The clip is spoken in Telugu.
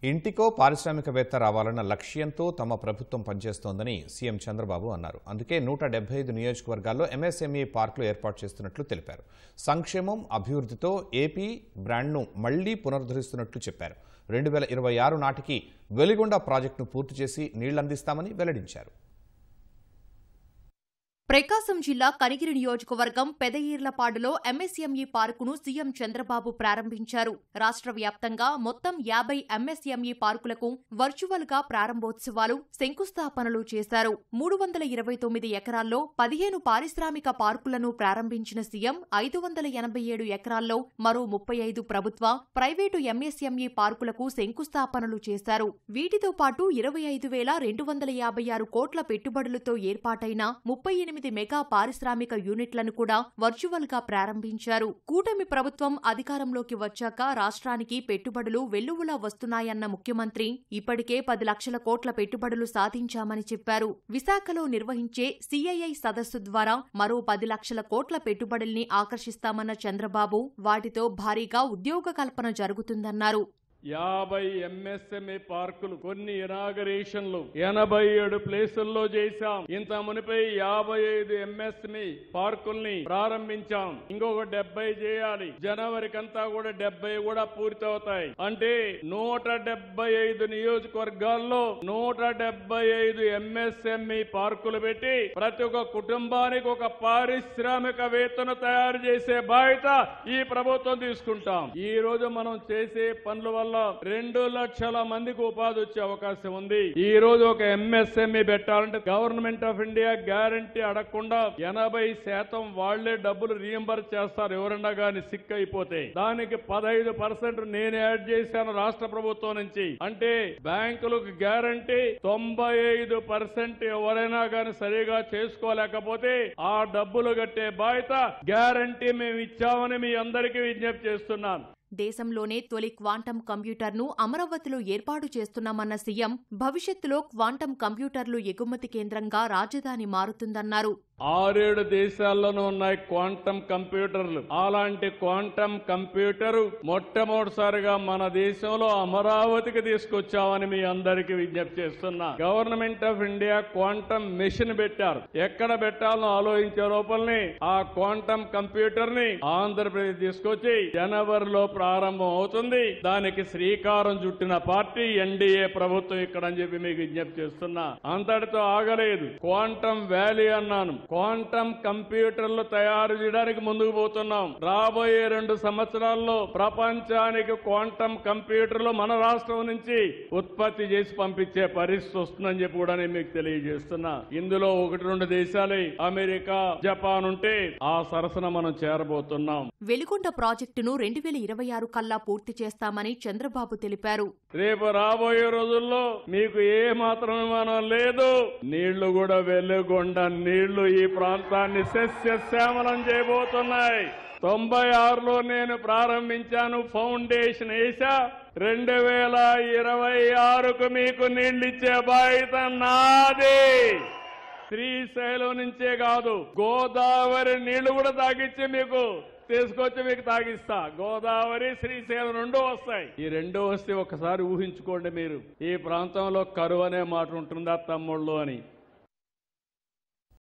ఇంటికో పారిశ్రామికవేత్త రావాలన్న లక్ష్యంతో తమ ప్రభుత్వం పనిచేస్తోందని సీఎం చంద్రబాబు అన్నారు. అందుకే 175 నియోజకవర్గాల్లో ఎంఎస్ఎంఈ పార్కులు ఏర్పాటు చేస్తున్నట్లు తెలిపారు. సంక్షేమం, అభివృద్ధితో ఏపీ బ్రాండ్ను మళ్లీ పునరుద్ధరిస్తున్నట్లు చెప్పారు. 2026 నాటికి వెలిగొండ ప్రాజెక్టును పూర్తి చేసి నీళ్లందిస్తామని వెల్లడించారు. ప్రకాశం జిల్లా కనిగిరి నియోజకవర్గం పెదయీర్లపాడులో ఎంఎస్ఎంఈ పార్కును సీఎం చంద్రబాబు ప్రారంభించారు. రాష్ట్ర వ్యాప్తంగా మొత్తం 50 ఎంఎస్ఎంఈ పార్కులకు వర్చువల్ గా ప్రారంభోత్సవాలు, శంకుస్థాపనలు చేశారు. 329 ఎకరాల్లో 15 పారిశ్రామిక పార్కులను ప్రారంభించిన సీఎం 587 ఎకరాల్లో మరో 35 ప్రభుత్వ, ప్రైవేటు ఎంఎస్ఎంఈ పార్కులకు శంకుస్థాపనలు చేశారు. వీటితో పాటు 25,256 కోట్ల పెట్టుబడులతో ఏర్పాటైన 38 మెగా పారిశ్రామిక యూనిట్లను కూడా వర్చువల్ గా ప్రారంభించారు. కూటమి ప్రభుత్వం అధికారంలోకి వచ్చాక రాష్ట్రానికి పెట్టుబడులు వెల్లువలా వస్తున్నాయన్న ముఖ్యమంత్రి ఇప్పటికే 10 లక్షల కోట్ల పెట్టుబడులు సాధించామని చెప్పారు. విశాఖలో నిర్వహించే సిఐఐ సదస్సు ద్వారా మరో 10 లక్షల కోట్ల పెట్టుబడుల్ని ఆకర్షిస్తామన్న చంద్రబాబు వాటితో భారీగా ఉద్యోగ కల్పన జరుగుతుందన్నారు. 50 ఎంఎస్ఎంఈ పార్కులు, కొన్ని ఇనాగరేషన్లు 87 ప్లేసుల్లో చేశాం. ఇంత మునిపై 55 ఎంఎస్ఎంఈ పార్కుల్ని ప్రారంభించాం. ఇంకొక 70 చేయాలి. జనవరికంతా కూడా 70 కూడా పూర్తవుతాయి. అంటే 175 నియోజకవర్గాల్లో 175 ఎంఎస్ఎంఈ పార్కులు పెట్టి ప్రతి ఒక్క కుటుంబానికి ఒక పారిశ్రామికవేత్తను తయారు చేసే బాధ్యత ఈ ప్రభుత్వం తీసుకుంటాం. ఈ రోజు మనం చేసే పనుల వల్ల 2 లక్షల మందికి ఉపాధి వచ్చే అవకాశం ఉంది. ఈ రోజు ఒక ఎంఎస్ఎంఈ పెట్టాలంటే గవర్నమెంట్ ఆఫ్ ఇండియా గ్యారంటీ అడగకుండా 80% వాళ్లే డబ్బులు రీఎంబర్స్ చేస్తారు ఎవరన్నా గాని సిక్ అయిపోతే. దానికి 15% నేను యాడ్ చేశాను రాష్ట్ర ప్రభుత్వం నుంచి. అంటే బ్యాంకులకు గ్యారంటీ 95% ఎవరైనా గాని సరిగా చేసుకోలేకపోతే ఆ డబ్బులు కట్టే బాధ్యత గ్యారంటీ మేము ఇచ్చామని మీ అందరికీ విజ్ఞప్తి చేస్తున్నాను. దేశంలోనే తొలి క్వాంటం కంప్యూటర్ను అమరావతిలో ఏర్పాటు చేస్తున్నామన్న సీఎం భవిష్యత్తులో క్వాంటం కంప్యూటర్లు ఎగుమతి కేంద్రంగా రాజధాని మారుతుందన్నారు. 6-7 దేశాల్లోనూ ఉన్నాయి క్వాంటం కంప్యూటర్లు. అలాంటి క్వాంటం కంప్యూటర్ మొట్టమొదటిసారిగా మన దేశంలో అమరావతికి తీసుకొచ్చామని మీ అందరికీ విజ్ఞప్తి చేస్తున్నా. Government of India quantum machine పెట్టారు. ఎక్కడ పెట్టాలో ఆలోచించే లోపలనే ఆ క్వాంటం కంప్యూటర్ ని ఆంధ్రప్రదేశ్ తీసుకొచ్చి జనవరిలో ప్రారంభం అవుతుంది. దానికి శ్రీకారం చుట్టిన పార్టీ ఎన్డీఏ ప్రభుత్వం ఇక్కడ అని చెప్పి మీకు విజ్ఞప్తి చేస్తున్నా. అంతటితో ఆగలేదు. క్వాంటం వ్యాలీ అన్నాను. క్వాంటం కంప్యూటర్లు తయారు చేయడానికి ముందుకు పోతున్నాం. రాబోయే 2 సంవత్సరాల్లో ప్రపంచానికి క్వాంటం కంప్యూటర్లు మన రాష్ట్రం నుంచి ఉత్పత్తి చేసి పంపించే పరిస్థితి వస్తుందని చెప్పి కూడా నేను మీకు తెలియజేస్తున్నా. ఇందులో 1-2 దేశాలే అమెరికా, జపాన్ ఉంటే ఆ సరసన మనం చేరబోతున్నాం. వెలిగొండ ప్రాజెక్టును 2026 కల్లా పూర్తి చేస్తామని చంద్రబాబు తెలిపారు. రేపు రాబోయే రోజుల్లో మీకు ఏ మాత్రం విమానం లేదు. నీళ్లు కూడా వెలిగొండ నీళ్లు ఈ ప్రాంతాన్ని సస్యశ్యామలం చేయబోతున్నాయి. 96లో నేను ప్రారంభించాను, ఫౌండేషన్ వేసా. 2026కు మీకు నీళ్లిచ్చే బాధ్యత నాది. శ్రీశైలం నుంచే కాదు, గోదావరి నీళ్లు కూడా తాగిచ్చి మీకు తీసుకొచ్చి మీకు తాగిస్తా. గోదావరి, శ్రీశైలం 2 వస్తాయి. ఈ 2 వస్తే ఒకసారి ఊహించుకోండి మీరు, ఈ ప్రాంతంలో కరువు అనే మాట ఉంటుందా తమ్ముళ్ళు అని.